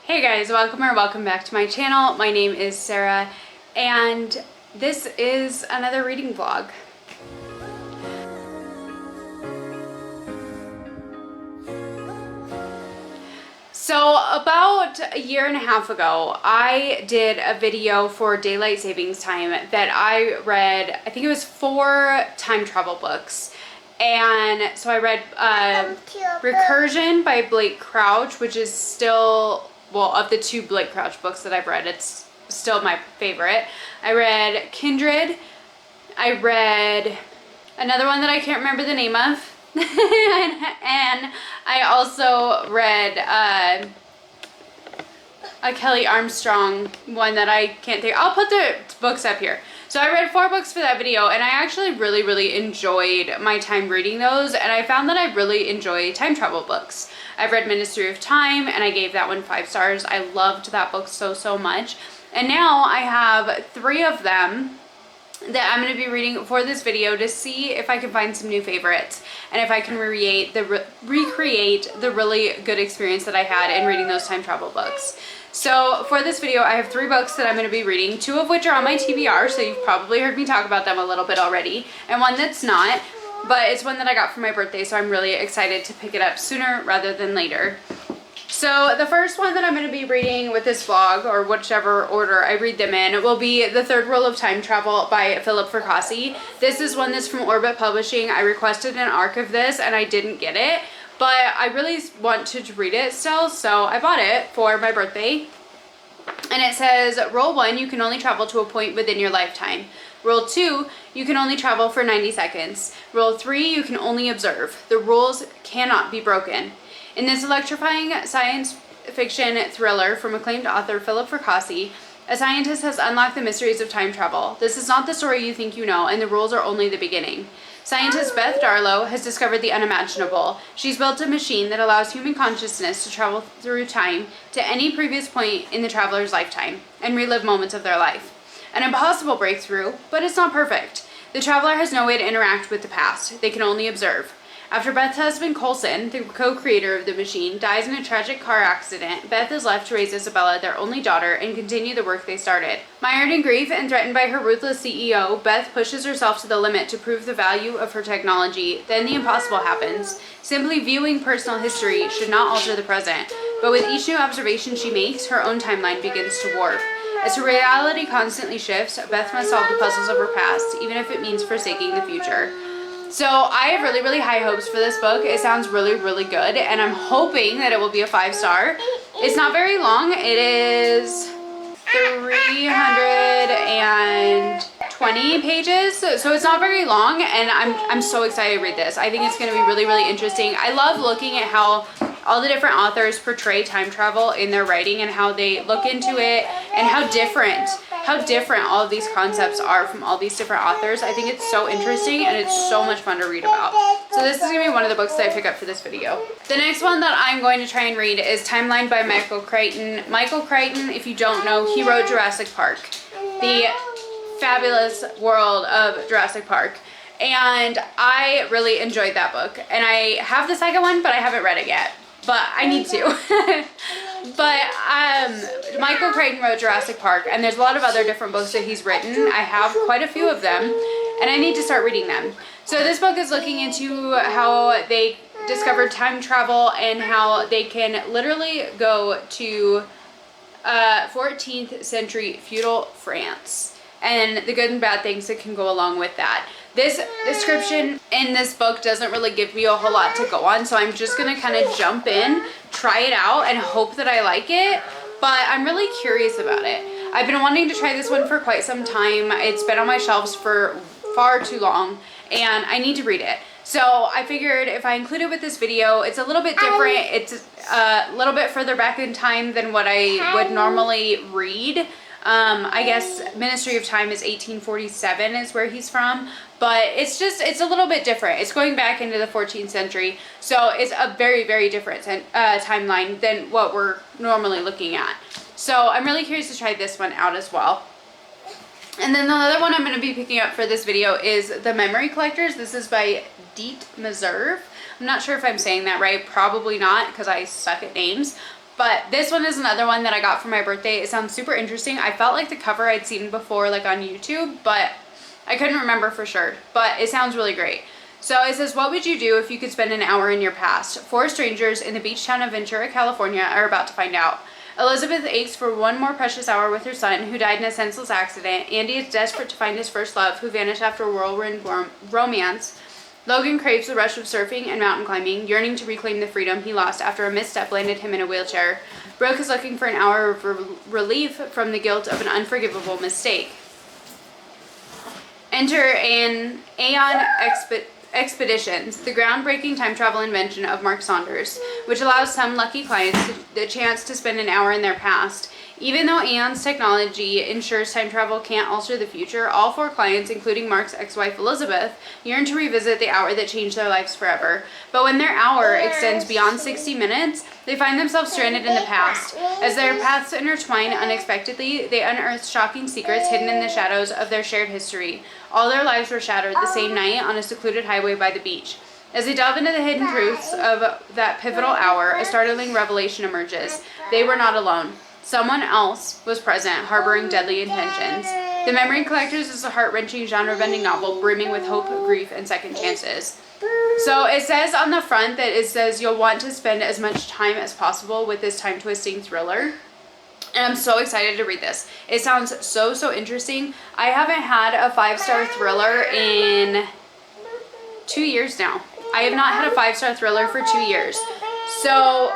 Hey guys, welcome back to my channel. My name is Sarah and this is another reading vlog. So about a year and a half ago, I did a video for daylight savings time that I read, I think it was 4 time travel books. And so I read Recursion by Blake Crouch, which is still, well, of the 2 Blake Crouch books that I've read, it's still my favorite. I read Kindred. I read another one that I can't remember the name of. and I also read a Kelly Armstrong one that I can't think. I'll put the books up here. So I read 4 books for that video, and I actually really enjoyed my time reading those, and I found that I really enjoy time travel books. I've read Ministry of Time, and I gave that one 5 stars. I loved that book so much. And now I have 3 of them that I'm going to be reading for this video to see if I can find some new favorites and if I can recreate the really good experience that I had in reading those time travel books. So for this video, I have 3 books that I'm going to be reading, 2 of which are on my TBR, so you've probably heard me talk about them a little bit already, and one that's not, but it's one that I got for my birthday, so I'm really excited to pick it up sooner rather than later. So the first one that I'm going to be reading with this vlog, or whichever order I read them in, will be The Third Rule of Time Travel by Philip Fracassi. This is one that's from Orbit Publishing. I requested an ARC of this and I didn't get it, but I really want to read it still, so I bought it for my birthday. And it says, Rule 1, you can only travel to a point within your lifetime. Rule 2, you can only travel for 90 seconds. Rule 3, you can only observe. The rules cannot be broken. In this electrifying science fiction thriller from acclaimed author Philip Fracassi, a scientist has unlocked the mysteries of time travel. This is not the story you think you know, and the rules are only the beginning. Scientist Beth Darlow has discovered the unimaginable. She's built a machine that allows human consciousness to travel through time to any previous point in the traveler's lifetime and relive moments of their life. An impossible breakthrough, but it's not perfect. The traveler has no way to interact with the past. They can only observe. After Beth's husband, Coulson, the co-creator of the machine, dies in a tragic car accident, Beth is left to raise Isabella, their only daughter, and continue the work they started. Mired in grief and threatened by her ruthless CEO, Beth pushes herself to the limit to prove the value of her technology. Then the impossible happens. Simply viewing personal history should not alter the present, but with each new observation she makes, her own timeline begins to warp. As her reality constantly shifts, Beth must solve the puzzles of her past, even if it means forsaking the future. So I have really high hopes for this book. It sounds really good, and I'm hoping that it will be a 5-star. It's not very long. It is 320 pages, so it's not very long, and I'm so excited to read this. I think it's going to be really interesting. I love looking at how all the different authors portray time travel in their writing and how they look into it and how different all of these concepts are from all these different authors. I think it's so interesting and it's so much fun to read about. So this is going to be one of the books that I pick up for this video. The next one that I'm going to try and read is Timeline by Michael Crichton. Michael Crichton, if you don't know, he wrote Jurassic Park, the fabulous world of Jurassic Park. And I really enjoyed that book. And I have the second one, but I haven't read it yet. But I need to. But Michael Crichton wrote Jurassic Park, and there's a lot of other different books that he's written. I have quite a few of them, and I need to start reading them. So this book is looking into how they discovered time travel and how they can literally go to 14th century feudal France and the good and bad things that can go along with that. This description in this book doesn't really give me a whole lot to go on, so I'm just going to kind of jump in, try it out, and hope that I like it, but I'm really curious about it. I've been wanting to try this one for quite some time. It's been on my shelves for far too long, and I need to read it. So I figured if I include it with this video, it's a little bit different. It's a little bit further back in time than what I would normally read. I guess Ministry of Time is 1847 is where he's from, but it's a little bit different. It's going back into the 14th century, so it's a very different timeline than what we're normally looking at. So I'm really curious to try this one out as well. And then the other one I'm going to be picking up for this video is The Memory Collectors. This is by Deet Meserve. I'm not sure if I'm saying that right. Probably not, because I suck at names. But this one is another one that I got for my birthday. It sounds super interesting. I felt like the cover I'd seen before, like on YouTube, but I couldn't remember for sure. But it sounds really great. So it says, what would you do if you could spend an hour in your past? 4 strangers in the beach town of Ventura, California are about to find out. Elizabeth aches for one more precious hour with her son, who died in a senseless accident. Andy is desperate to find his first love, who vanished after a whirlwind romance. Logan craves the rush of surfing and mountain climbing, yearning to reclaim the freedom he lost after a misstep landed him in a wheelchair. Brooke is looking for an hour of relief from the guilt of an unforgivable mistake. Enter an Aeon Expeditions, the groundbreaking time travel invention of Mark Saunders, which allows some lucky clients the chance to spend an hour in their past. Even though Aeon's technology ensures time travel can't alter the future, all 4 clients, including Mark's ex-wife Elizabeth, yearn to revisit the hour that changed their lives forever. But when their hour extends beyond 60 minutes, they find themselves stranded in the past. As their paths intertwine unexpectedly, they unearth shocking secrets hidden in the shadows of their shared history. All their lives were shattered the same night on a secluded highway by the beach. As they delve into the hidden truths of that pivotal hour, a startling revelation emerges. They were not alone. Someone else was present, harboring deadly intentions. The Memory Collectors is a heart-wrenching, genre-bending novel brimming with hope, grief, and second chances. So it says on the front that it says you'll want to spend as much time as possible with this time-twisting thriller. And I'm so excited to read this. It sounds so interesting. I haven't had a 5-star thriller in 2 years now. I have not had a 5-star thriller for 2 years. So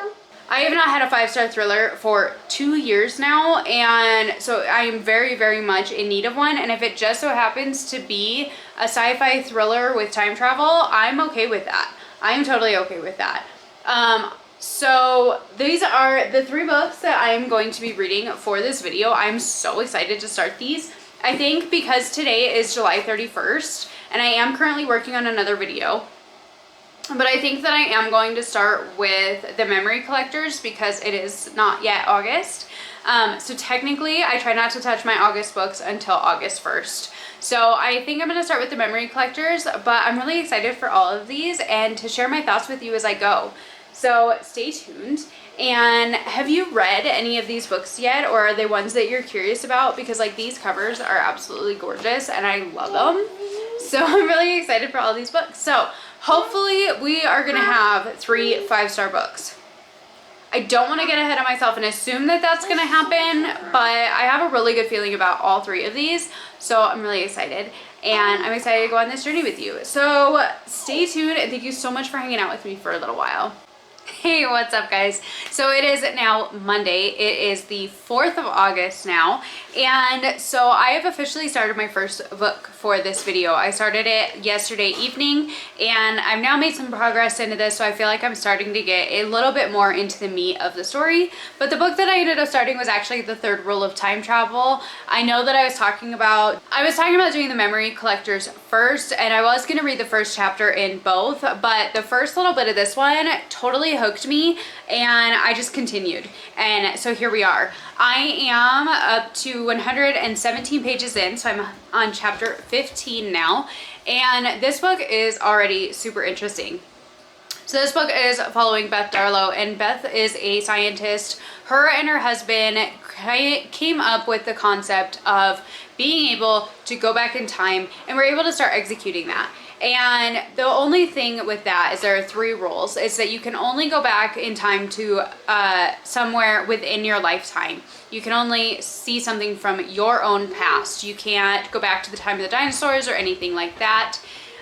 I have not had a 5-star thriller for 2 years now, and so I am very much in need of one. And if it just so happens to be a sci-fi thriller with time travel, I'm okay with that. I am totally okay with that. So these are the 3 books that I am going to be reading for this video. I'm so excited to start these. I think because today is July 31st, and I am currently working on another video, but I think that I am going to start with the Memory Collectors because it is not yet August. So technically I try not to touch my August books until August 1st. So I think I'm going to start with the Memory Collectors, but I'm really excited for all of these and to share my thoughts with you as I go. So stay tuned. And have you read any of these books yet, or are they ones that you're curious about? Because like these covers are absolutely gorgeous and I love them. So I'm really excited for all these books. So hopefully we are going to have 3 5-star books. I don't want to get ahead of myself and assume that that's going to happen, but I have a really good feeling about all 3 of these. So I'm really excited, and I'm excited to go on this journey with you. So stay tuned, and thank you so much for hanging out with me for a little while. Hey, what's up guys? So it is now Monday. It is the 4th of August now, and so I have officially started my first book for this video. I started it yesterday evening, and I've now made some progress into this, so I feel like I'm starting to get a little bit more into the meat of the story. But the book that I ended up starting was actually The Third Rule of Time Travel. I know that I was talking about doing the Memory Collectors first, and I was going to read the first chapter in both, but the first little bit of this one totally hooked me, and I just continued, and so here we are. I am up to 117 pages in, so I'm on chapter 15 now, and this book is already super interesting. So this book is following Beth Darlow, and Beth is a scientist. Her and her husband came up with the concept of being able to go back in time, and we're able to start executing that. And the only thing with that is there are 3 rules. Is that you can only go back in time to somewhere within your lifetime. You can only see something from your own past. You can't go back to the time of the dinosaurs or anything like that.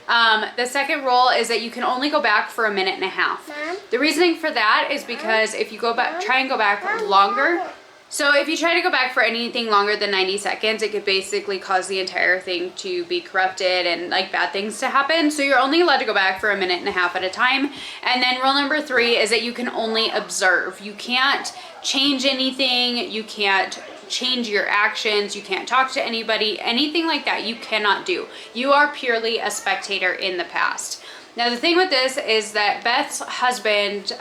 The second rule is that you can only go back for a minute and a half. Mom? The reasoning for that is because if you try and go back longer, so if you try to go back for anything longer than 90 seconds, it could basically cause the entire thing to be corrupted and like bad things to happen. So you're only allowed to go back for a minute and a half at a time. And then rule number 3 is that you can only observe. You can't change anything. You can't change your actions. You can't talk to anybody, anything like that you cannot do. You are purely a spectator in the past. Now the thing with this is that Beth's husband,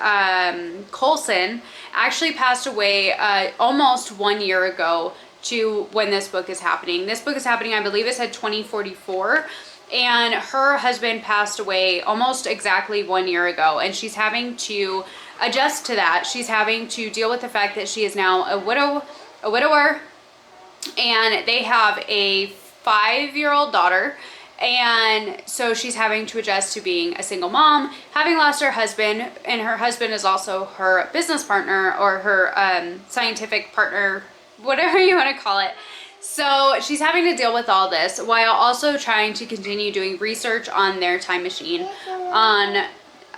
Colson, actually passed away almost 1 year ago to when this book is happening. This book is happening, I believe it said 2044, and her husband passed away almost exactly 1 year ago, and she's having to adjust to that. She's having to deal with the fact that she is now a widower, and they have a 5-year-old daughter. And so she's having to adjust to being a single mom, having lost her husband, and her husband is also her business partner, or her scientific partner, whatever you want to call it. So she's having to deal with all this while also trying to continue doing research on their time machine, on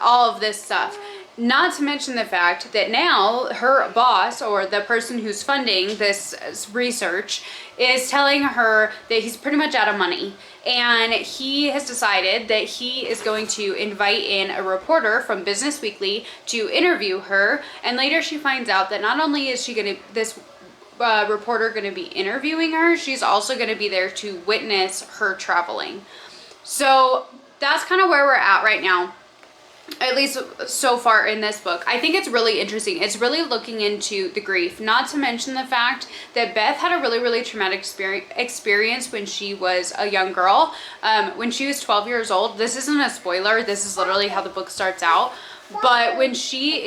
all of this stuff. Not to mention the fact that now her boss, or the person who's funding this research, is telling her that he's pretty much out of money. And he has decided that he is going to invite in a reporter from Business Weekly to interview her. And later she finds out that not only is she going to, this reporter going to be interviewing her, she's also going to be there to witness her traveling. So that's kind of where we're at right now, at least so far in this book. I think it's really interesting. It's really looking into the grief, not to mention the fact that Beth had a really traumatic experience when she was a young girl. When she was 12 years old, this isn't a spoiler, this is literally how the book starts out. But when she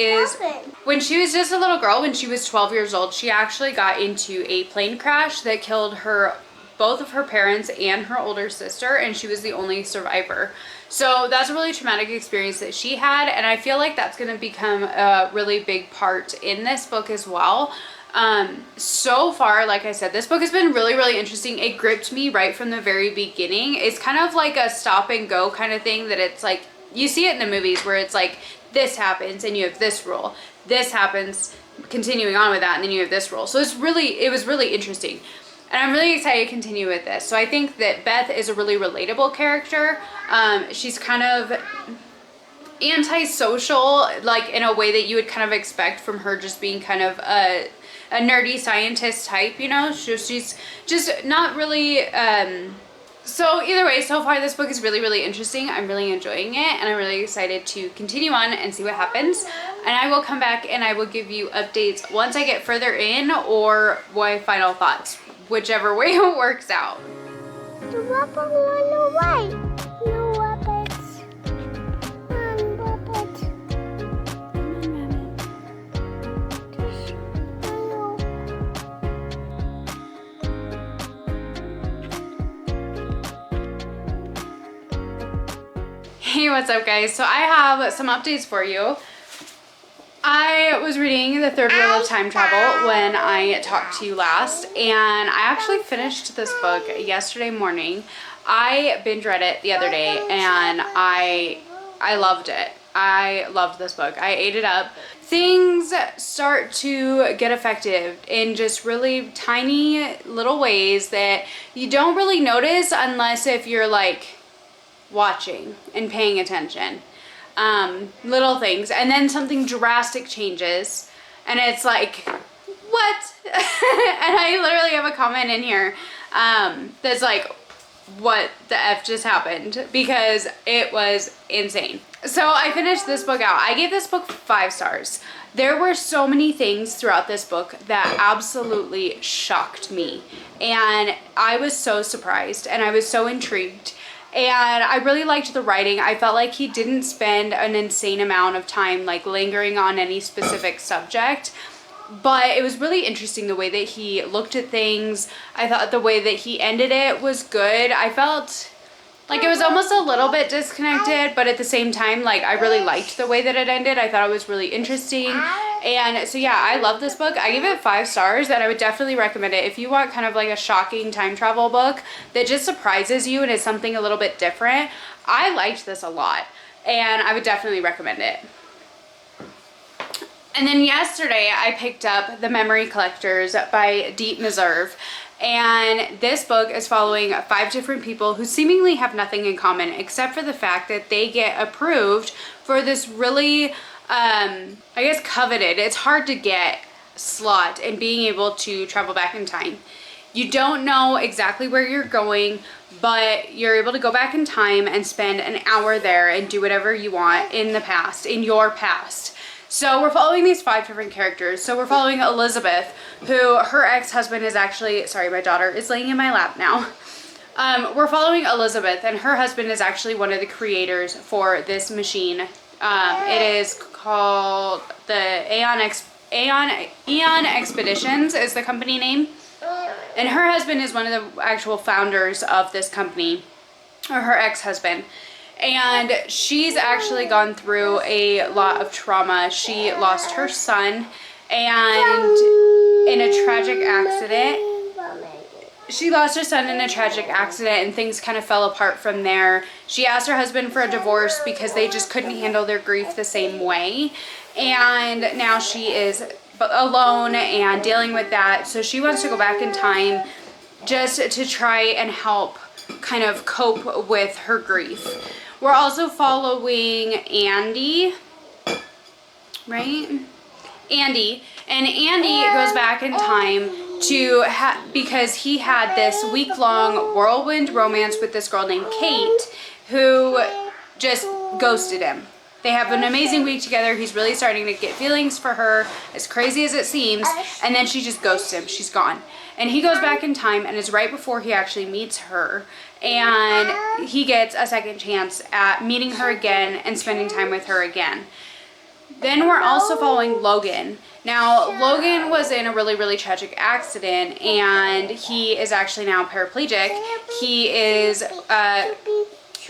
was just a little girl, when she was 12 years old, she actually got into a plane crash that killed both of her parents and her older sister, and she was the only survivor. So that's a really traumatic experience that she had, and I feel like that's going to become a really big part in this book as well. So far, like I said, this book has been really interesting. It gripped me right from the very beginning. It's kind of like a stop and go kind of thing, that it's like, you see it in the movies where it's like, this happens and you have this rule, this happens, continuing on with that, and then you have this rule. So it was really interesting. And I'm really excited to continue with this. So I think that Beth is a really relatable character. She's kind of antisocial, like in a way that you would kind of expect from her, just being kind of a nerdy scientist type, you know? She's just not really... So either way, so far this book is really interesting. I'm really enjoying it, and I'm really excited to continue on and see what happens. And I will come back and I will give you updates once I get further in, or my final thoughts, whichever way it works out. The rubber went away. No rabbits. Rabbit. Hey, what's up guys? So I have some updates for you. I was reading The Third Rule of Time Travel when I talked to you last, and I actually finished this book yesterday morning. I binge read it the other day, and I loved it. I loved this book. I ate it up. Things start to get effective in just really tiny little ways that you don't really notice unless if you're like watching and paying attention. Little things, and then something drastic changes, and it's like, what? And I literally have a comment in here that's like, what the F just happened, because it was insane. So I finished this book out. I gave this book 5 stars. There were so many things throughout this book that absolutely shocked me, and I was so surprised, and I was so intrigued. And I really liked the writing. I felt like he didn't spend an insane amount of time like lingering on any specific subject, but it was really interesting the way that he looked at things. I thought the way that he ended it was good. I felt like it was almost a little bit disconnected, but at the same time, like, I really liked the way that it ended. I thought it was really interesting. And so yeah, I love this book. I give it 5 stars, and I would definitely recommend it if you want kind of like a shocking time travel book that just surprises you and is something a little bit different. I liked this a lot, and I would definitely recommend it. And then yesterday I picked up The Memory Collectors by Deep Meserve. And this book is following 5 different people who seemingly have nothing in common except for the fact that they get approved for this really, I guess, coveted, it's hard to get, slot in being able to travel back in time. You don't know exactly where you're going, but you're able to go back in time and spend an hour there and do whatever you want in the past, in your past. So we're following these 5 different characters. So we're following Elizabeth, who her ex-husband is actually, sorry, my daughter is laying in my lap now. We're following Elizabeth, and her husband is actually one of the creators for this machine. It is called the Aeon Expeditions is the company name. And her husband is one of the actual founders of this company, or her ex-husband. And she's actually gone through a lot of trauma. She lost her son and in a tragic accident. She lost her son in a tragic accident and things kind of fell apart from there. She asked her husband for a divorce because they just couldn't handle their grief the same way. And now she is alone and dealing with that. So she wants to go back in time just to try and help kind of cope with her grief. We're also following Andy, right? Andy. And Andy goes back in time to because he had this week-long whirlwind romance with this girl named Kate who just ghosted him. They have an amazing week together. He's really starting to get feelings for her, as crazy as it seems, and then she just ghosts him. She's gone. And he goes back in time, and it's right before he actually meets her, and he gets a second chance at meeting her again and spending time with her again. Then we're also following Logan. Now, Logan was in a really, really tragic accident, and he is actually now paraplegic. He is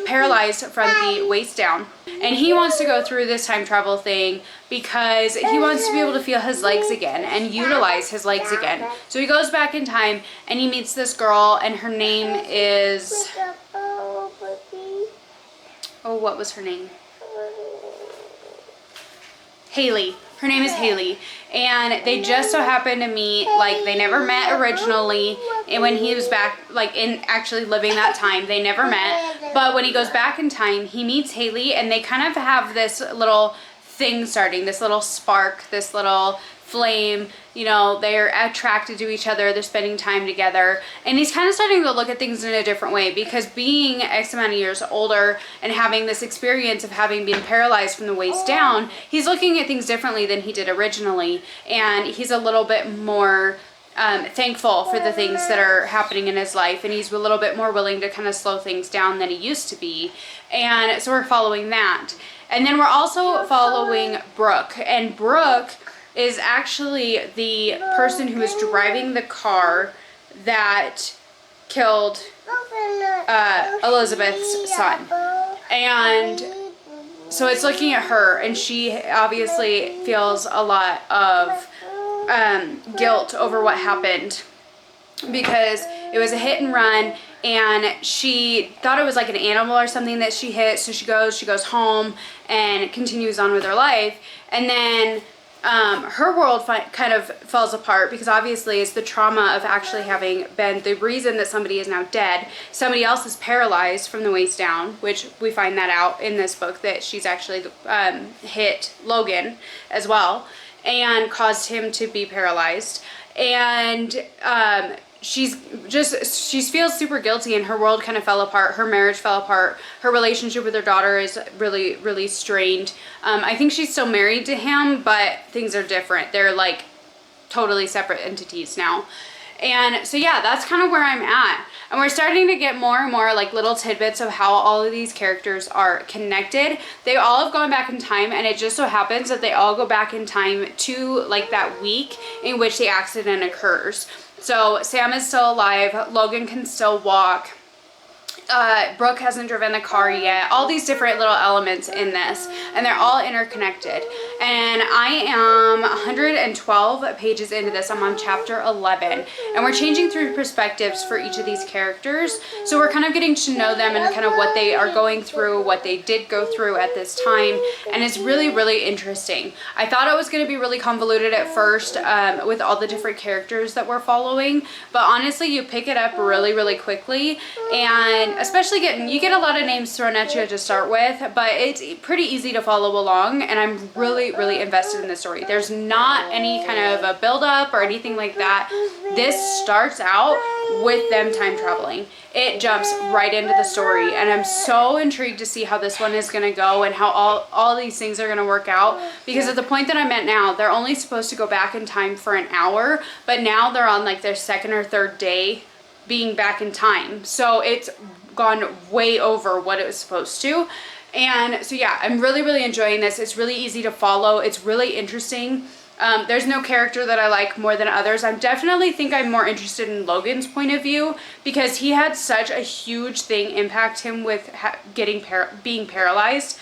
paralyzed from the waist down, and he wants to go through this time travel thing because he wants to be able to feel his legs again and utilize his legs again. So he goes back in time and he meets this girl, and her name is, oh, what was her name? Haley. Her name is Haley, and they just so happened to meet, like, they never met originally, and when he was back, like, in actually living that time, they never met, but when he goes back in time, he meets Haley, and they kind of have this little thing starting, this little spark, this little flame, you know, they're attracted to each other, they're spending time together, and he's kind of starting to look at things in a different way because being X amount of years older and having this experience of having been paralyzed from the waist down, he's looking at things differently than he did originally, and he's a little bit more thankful for the things that are happening in his life, and he's a little bit more willing to kind of slow things down than he used to be, and so we're following that. And then we're also following Brooke, and Brooke is actually the person who was driving the car that killed Elizabeth's son. And so it's looking at her, and she obviously feels a lot of guilt over what happened because it was a hit and run, and she thought it was like an animal or something that she hit, so she goes home and continues on with her life. And then her world kind of falls apart because obviously it's the trauma of actually having been the reason that somebody is now dead. Somebody else is paralyzed from the waist down, which we find that out in this book, that she's actually hit Logan as well and caused him to be paralyzed. And she feels super guilty, and her world kind of fell apart. Her marriage fell apart. Her relationship with her daughter is really, really strained. I think she's still married to him, but things are different. They're like totally separate entities now. And so yeah, that's kind of where I'm at. And we're starting to get more and more like little tidbits of how all of these characters are connected. They all have gone back in time, and it just so happens that they all go back in time to like that week in which the accident occurs. So Sam is still alive, Logan can still walk, Brooke hasn't driven the car yet, all these different little elements in this, and they're all interconnected. And I am 112 pages into this. I'm on chapter 11, and we're changing through perspectives for each of these characters, so we're kind of getting to know them and kind of what they are going through, what they did go through at this time, and it's really, really interesting. I thought it was going to be really convoluted at first with all the different characters that we're following, but honestly you pick it up really, really quickly, and especially you get a lot of names thrown at you to start with, but it's pretty easy to follow along, and I'm really, really invested in the story. There's not any kind of a build-up or anything like that. This starts out with them time traveling. It jumps right into the story, and I'm so intrigued to see how this one is going to go and how all these things are going to work out, because at the point that I'm at now, they're only supposed to go back in time for an hour, but now they're on like their second or third day being back in time, so it's gone way over what it was supposed to. And so yeah, I'm really, really enjoying this. It's really easy to follow. It's really interesting. There's no character that I like more than others. I definitely think I'm more interested in Logan's point of view because he had such a huge thing impact him with being paralyzed.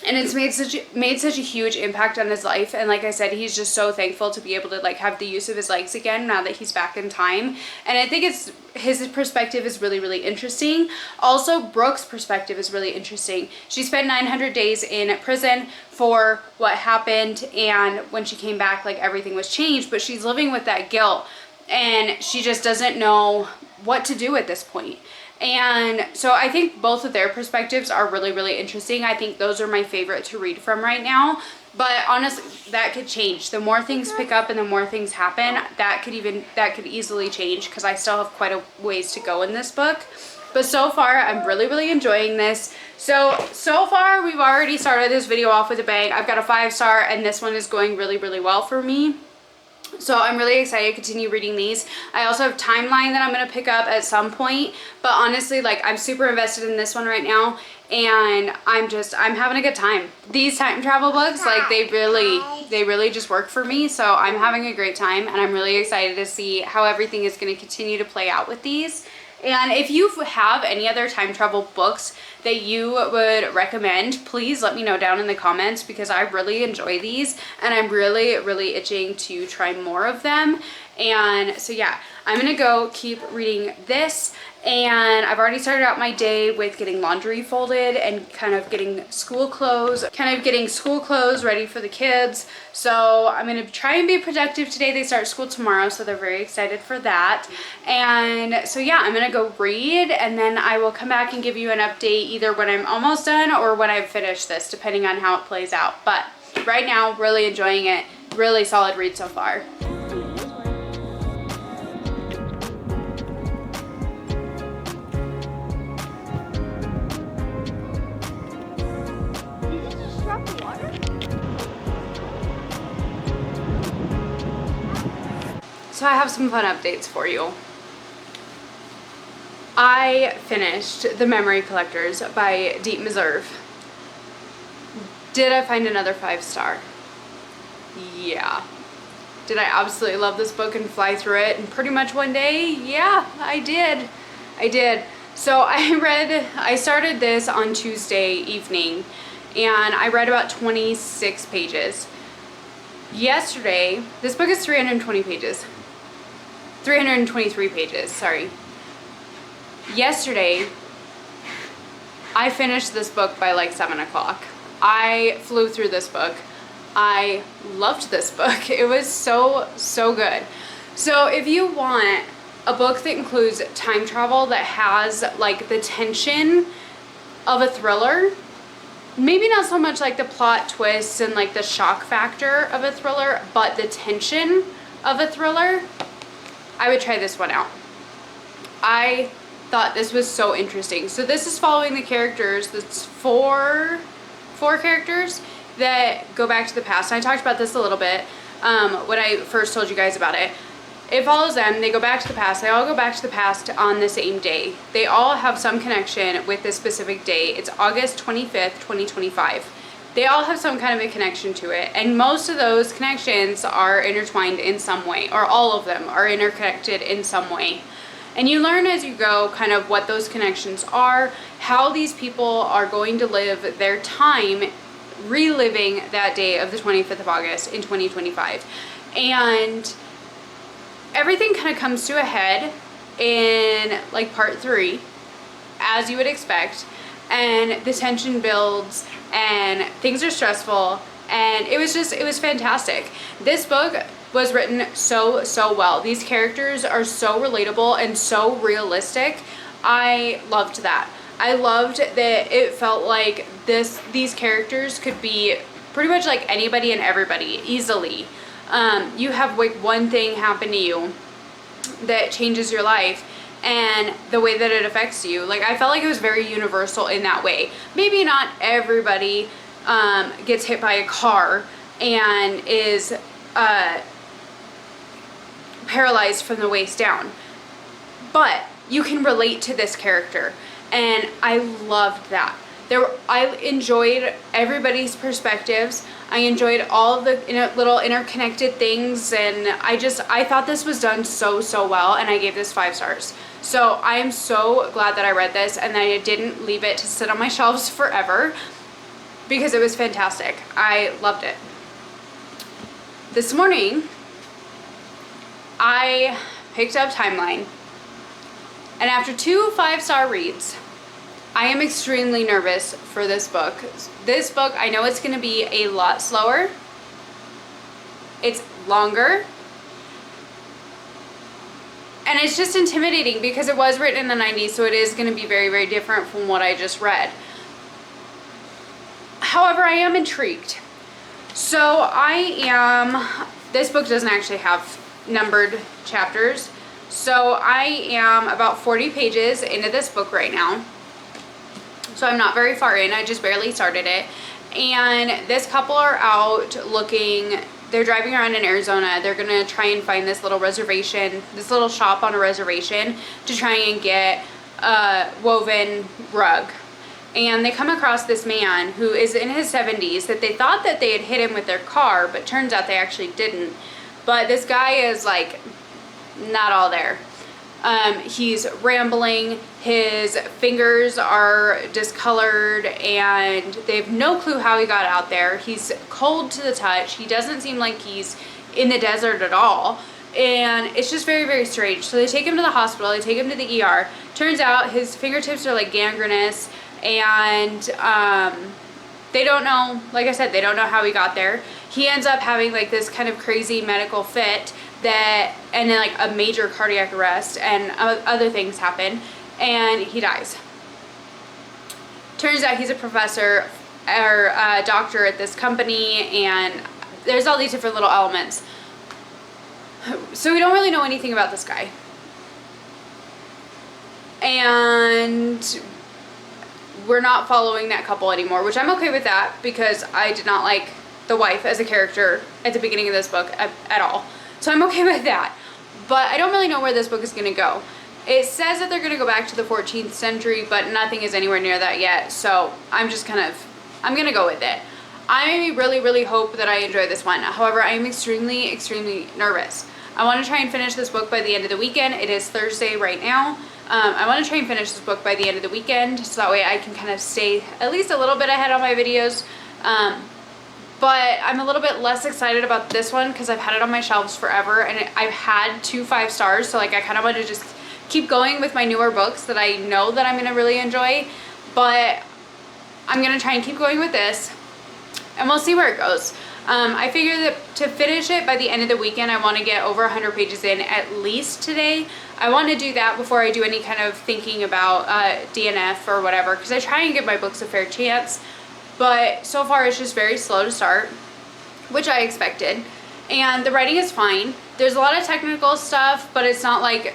And it's made such a huge impact on his life. And like I said, he's just so thankful to be able to like have the use of his legs again now that he's back in time. And I think his perspective is really, really interesting. Also, Brooke's perspective is really interesting. She spent 900 days in prison for what happened, and when she came back, like everything was changed, but she's living with that guilt and she just doesn't know what to do at this point. And so I think both of their perspectives are really, really interesting. I think those are my favorite to read from right now. But honestly, that could change. The more things pick up and the more things happen, that could easily change because I still have quite a ways to go in this book. But so far, I'm really, really enjoying this. So far, we've already started this video off with a bang. I've got a 5-star, and this one is going really, really well for me. So I'm really excited to continue reading these. I also have Timeline that I'm going to pick up at some point. But honestly, like, I'm super invested in this one right now. And I'm having a good time. These time travel books, like, they really just work for me. So I'm having a great time. And I'm really excited to see how everything is going to continue to play out with these. And if you have any other time travel books that you would recommend, please let me know down in the comments because I really enjoy these and I'm really, really itching to try more of them. And so yeah, I'm gonna go keep reading this, and I've already started out my day with getting laundry folded and kind of getting school clothes ready for the kids. So I'm gonna try and be productive today. They start school tomorrow, so they're very excited for that. And so yeah, I'm gonna go read, and then I will come back and give you an update either when I'm almost done or when I've finished this, depending on how it plays out. But right now, really enjoying it. Really solid read so far. So I have some fun updates for you. I finished The Memory Collectors by Deep Meserve. Did I find another 5-star? Yeah. Did I absolutely love this book and fly through it in pretty much one day? Yeah, I did. So I started this on Tuesday evening and I read about 26 pages. Yesterday, this book is 320 pages. 323 pages, sorry. Yesterday, I finished this book by like 7 o'clock. I flew through this book. I loved this book. It was so, so good. So if you want a book that includes time travel that has like the tension of a thriller, maybe not so much like the plot twists and like the shock factor of a thriller, but the tension of a thriller, I would try this one out. I thought this was so interesting. So this is following the characters. That's four characters that go back to the past. And I talked about this a little bit when I first told you guys about it. It follows them. They go back to the past. They all go back to the past on the same day. They all have some connection with this specific day. It's August 25th, 2025. They all have some kind of a connection to it, and most of those connections are intertwined in some way, or all of them are interconnected in some way. And you learn as you go kind of what those connections are, how these people are going to live their time reliving that day of the 25th of August in 2025. And everything kind of comes to a head in like part 3, as you would expect, and the tension builds and things are stressful, and it was fantastic. This book was written so, so well. These characters are so relatable and so realistic. I loved that. I loved that it felt like these characters could be pretty much like anybody and everybody easily. You have like one thing happen to you that changes your life, and the way that it affects you, like I felt like it was very universal in that way. Maybe not everybody gets hit by a car and is paralyzed from the waist down, but you can relate to this character, and I loved that. I enjoyed everybody's perspectives. I enjoyed all of the little interconnected things, and I thought this was done so well, and I gave this 5 stars. So I'm so glad that I read this and that I didn't leave it to sit on my shelves forever, because it was fantastic. I loved it. This morning, I picked up Timeline, and after 2 5-star reads, I am extremely nervous for this book. This book, I know it's going to be a lot slower. It's longer. And it's just intimidating because it was written in the 90s, so it is going to be very different from what I just read. However, I am intrigued. So this book doesn't actually have numbered chapters. So I am about 40 pages into this book right now. So I'm not very far in. I just barely started it. And this couple are out looking. They're driving around in Arizona. They're going to try and find this little reservation, this little shop on a reservation to try and get a woven rug. And they come across this man who is in his 70s that they thought that they had hit him with their car, but turns out they actually didn't. But this guy is like not all there. He's rambling, his fingers are discolored, and they have no clue how he got out there. He's cold to the touch. He doesn't seem like he's in the desert at all. And it's just very strange. So they take him to the hospital, they take him to the ER. Turns out his fingertips are like gangrenous, and they don't know, like I said, they don't know how he got there. He ends up having like this kind of crazy medical fit and then like a major cardiac arrest, and other things happen, and he dies. Turns out he's a professor or a doctor at this company, and there's all these different little elements. So we don't really know anything about this guy. And we're not following that couple anymore, which I'm okay with that, because I did not like the wife as a character at the beginning of this book at all. So I'm okay with that. But I don't really know where this book is going to go. It says that they're going to go back to the 14th century, but nothing is anywhere near that yet. So I'm going to go with it. I really hope that I enjoy this one. However, I am extremely nervous. I want to try and finish this book by the end of the weekend. It is Thursday right now. I want to try and finish this book by the end of the weekend, so that way I can kind of stay at least a little bit ahead on my videos. But I'm a little bit less excited about this one because I've had it on my shelves forever, and I've had 2 5 stars, so like I kind of want to just keep going with my newer books that I know that I'm going to really enjoy. But I'm going to try and keep going with this, and we'll see where it goes. I figure that to finish it by the end of the weekend, I want to get over 100 pages in at least today. I want to do that before I do any kind of thinking about DNF or whatever, because I try and give my books a fair chance. But so far it's just very slow to start, which I expected. And the writing is fine. There's a lot of technical stuff, but it's not like,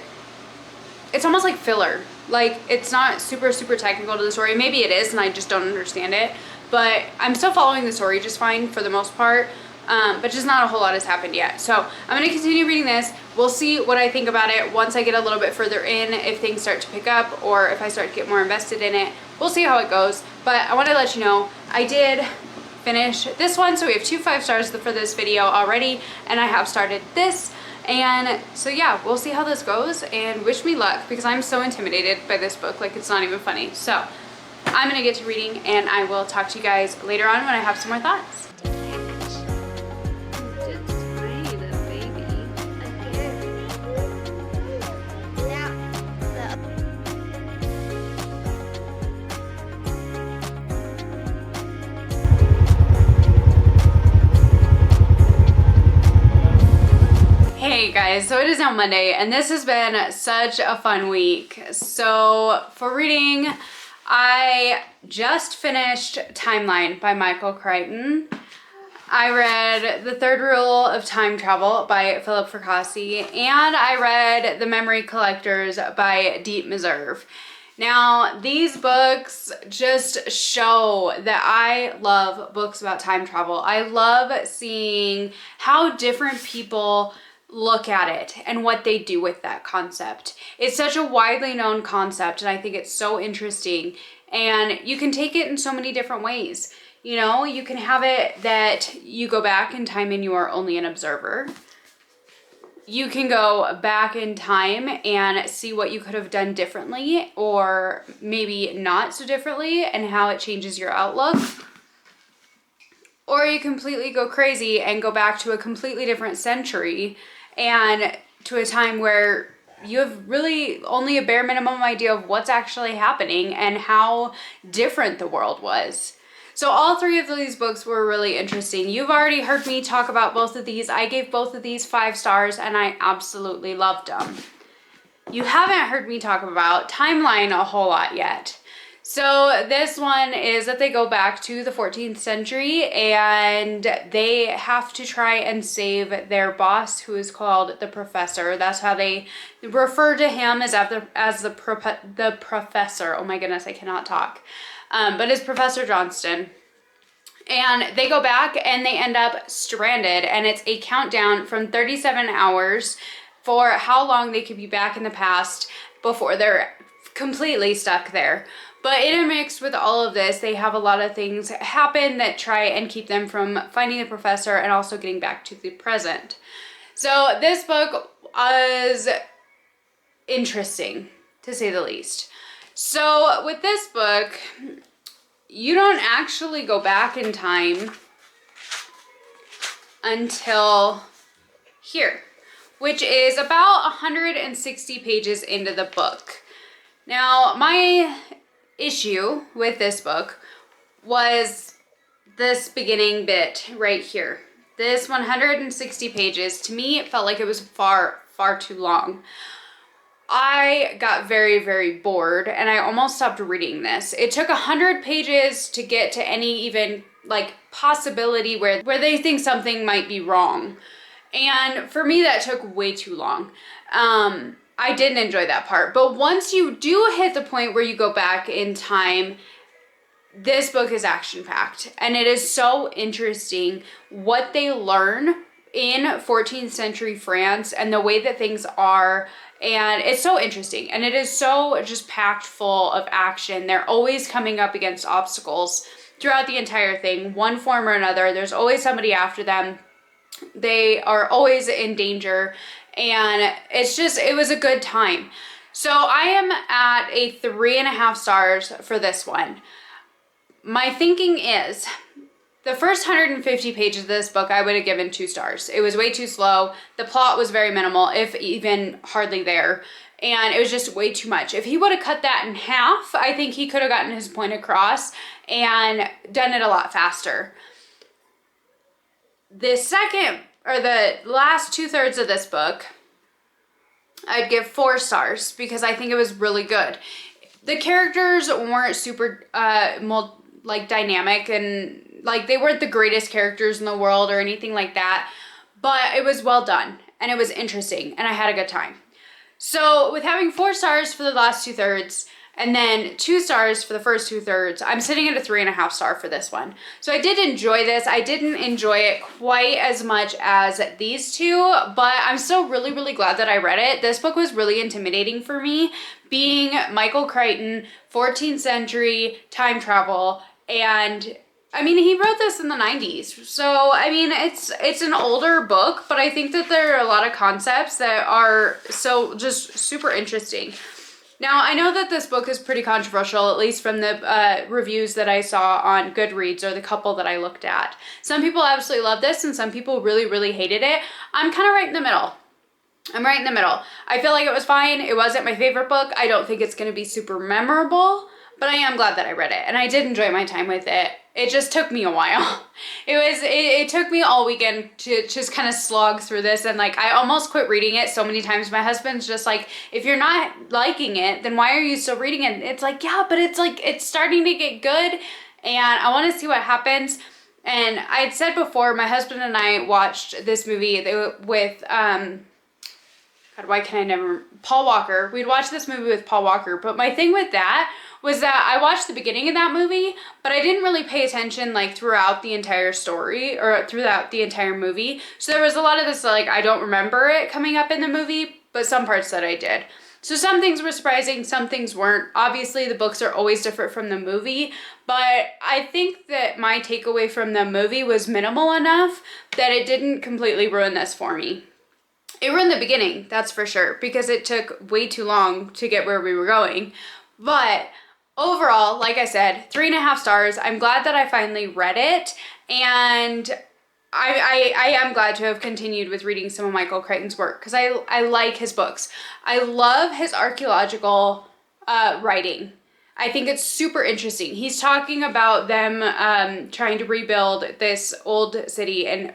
it's almost like filler. Like, it's not super technical to the story. Maybe it is and I just don't understand it. But I'm still following the story just fine for the most part. But just not a whole lot has happened yet. So I'm going to continue reading this. We'll see what I think about it once I get a little bit further in, if things start to pick up or if I start to get more invested in it. We'll see how it goes. But I want to let you know, I did finish this one. So we have 2 5 stars for this video already, and I have started this. And so yeah, we'll see how this goes, and wish me luck, because I'm so intimidated by this book, like it's not even funny. So I'm going to get to reading, and I will talk to you guys later on when I have some more thoughts. Hey guys, so it is now Monday, and this has been such a fun week. So for reading, I just finished Timeline by Michael Crichton. I read The Third Rule of Time Travel by Philip Fracassi, and I read The Memory Collectors by Deep Meserve. Now, these books just show that I love books about time travel. I love seeing how different people look at it and what they do with that concept. It's such a widely known concept, and I think it's so interesting, and you can take it in so many different ways. You know, you can have it that you go back in time and you are only an observer. You can go back in time and see what you could have done differently, or maybe not so differently, and how it changes your outlook. Or you completely go crazy and go back to a completely different century and to a time where you have really only a bare minimum idea of what's actually happening and how different the world was. So all three of these books were really interesting. You've already heard me talk about both of these. I gave both of these 5 stars and I absolutely loved them. You haven't heard me talk about Timeline a whole lot yet. So this one is that they go back to the 14th century and they have to try and save their boss, who is called the Professor. That's how they refer to him, as the Professor. Oh my goodness, I cannot talk. But it's Professor Johnston. And they go back and they end up stranded, and it's a countdown from 37 hours for how long they could be back in the past before they're completely stuck there. But intermixed with all of this, they have a lot of things happen that try and keep them from finding the professor and also getting back to the present. So this book was interesting, to say the least. So with this book, you don't actually go back in time until here, which is about 160 pages into the book. Now, my issue with this book was this beginning bit right here. This 160 pages, to me, it felt like it was far too long. I got very, very bored and I almost stopped reading this. It took 100 pages to get to any even like possibility where they think something might be wrong. And for me, that took way too long. I didn't enjoy that part. But once you do hit the point where you go back in time, this book is action-packed. And it is so interesting what they learn in 14th century France and the way that things are. And it's so interesting. And it is so just packed full of action. They're always coming up against obstacles throughout the entire thing, one form or another. There's always somebody after them. They are always in danger. And it was a good time. So I am at a 3.5 stars for this one. My thinking is, the first 150 pages of this book, I would have given 2 stars. It was way too slow. The plot was very minimal, if even hardly there. And it was just way too much. If he would have cut that in half, I think he could have gotten his point across and done it a lot faster. The last 2/3 of this book, I'd give 4 stars because I think it was really good. The characters weren't super dynamic, and like they weren't the greatest characters in the world or anything like that, but it was well done and it was interesting and I had a good time. So with having 4 stars for the last 2/3 and then 2 stars for the first 2/3, I'm sitting at a 3.5 star for this one. So I did enjoy this. I didn't enjoy it quite as much as these two, but I'm still really, really glad that I read it. This book was really intimidating for me, being Michael Crichton, 14th century time travel, and I mean, he wrote this in the 90s. So, I mean, it's an older book, but I think that there are a lot of concepts that are so just super interesting. Now, I know that this book is pretty controversial, at least from the reviews that I saw on Goodreads, or the couple that I looked at. Some people absolutely love this and some people really, really hated it. I'm kind of right in the middle. I feel like it was fine. It wasn't my favorite book. I don't think it's going to be super memorable, but I am glad that I read it and I did enjoy my time with it. It just took me a while. It took me all weekend to just kind of slog through this, and like I almost quit reading it so many times. My husband's just like, if you're not liking it, then why are you still reading it? It's like, yeah, but it's like it's starting to get good and I want to see what happens. And I had said before, my husband and I watched this movie with Paul Walker. We'd watched this movie with Paul Walker, but my thing with that was that I watched the beginning of that movie, but I didn't really pay attention like throughout the entire story or throughout the entire movie. So there was a lot of this like I don't remember it coming up in the movie, but some parts that I did. So some things were surprising, some things weren't. Obviously, the books are always different from the movie, but I think that my takeaway from the movie was minimal enough that it didn't completely ruin this for me. It ruined the beginning, that's for sure, because it took way too long to get where we were going. But overall, like I said, 3.5 stars. I'm glad that I finally read it, and I am glad to have continued with reading some of Michael Crichton's work because I like his books. I love his archaeological writing. I think it's super interesting. He's talking about them trying to rebuild this old city and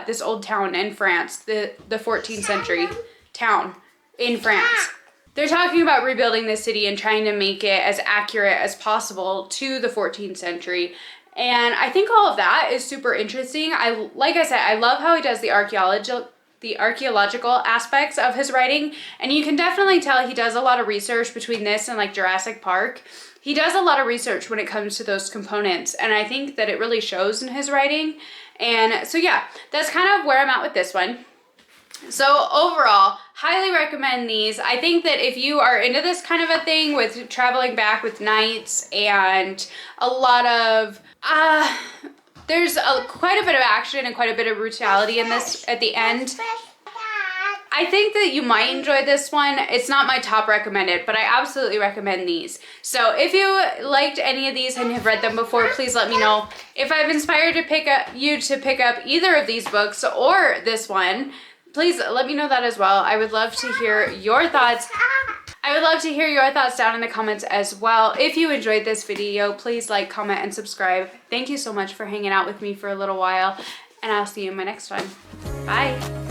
this old town in France, the 14th century town in France. They're talking about rebuilding this city and trying to make it as accurate as possible to the 14th century. And I think all of that is super interesting. Like I said, I love how he does the archaeological aspects of his writing. And you can definitely tell he does a lot of research between this and like Jurassic Park. He does a lot of research when it comes to those components. And I think that it really shows in his writing. And so yeah, that's kind of where I'm at with this one. So overall, highly recommend these. I think that if you are into this kind of a thing with traveling back with knights and a lot of, there's quite a bit of action and quite a bit of brutality in this at the end. I think that you might enjoy this one. It's not my top recommended, but I absolutely recommend these. So if you liked any of these and have read them before, please let me know. If I've inspired you to pick up either of these books or this one, please let me know that as well. I would love to hear your thoughts. I would love to hear your thoughts down in the comments as well. If you enjoyed this video, please like, comment, and subscribe. Thank you so much for hanging out with me for a little while, and I'll see you in my next one. Bye.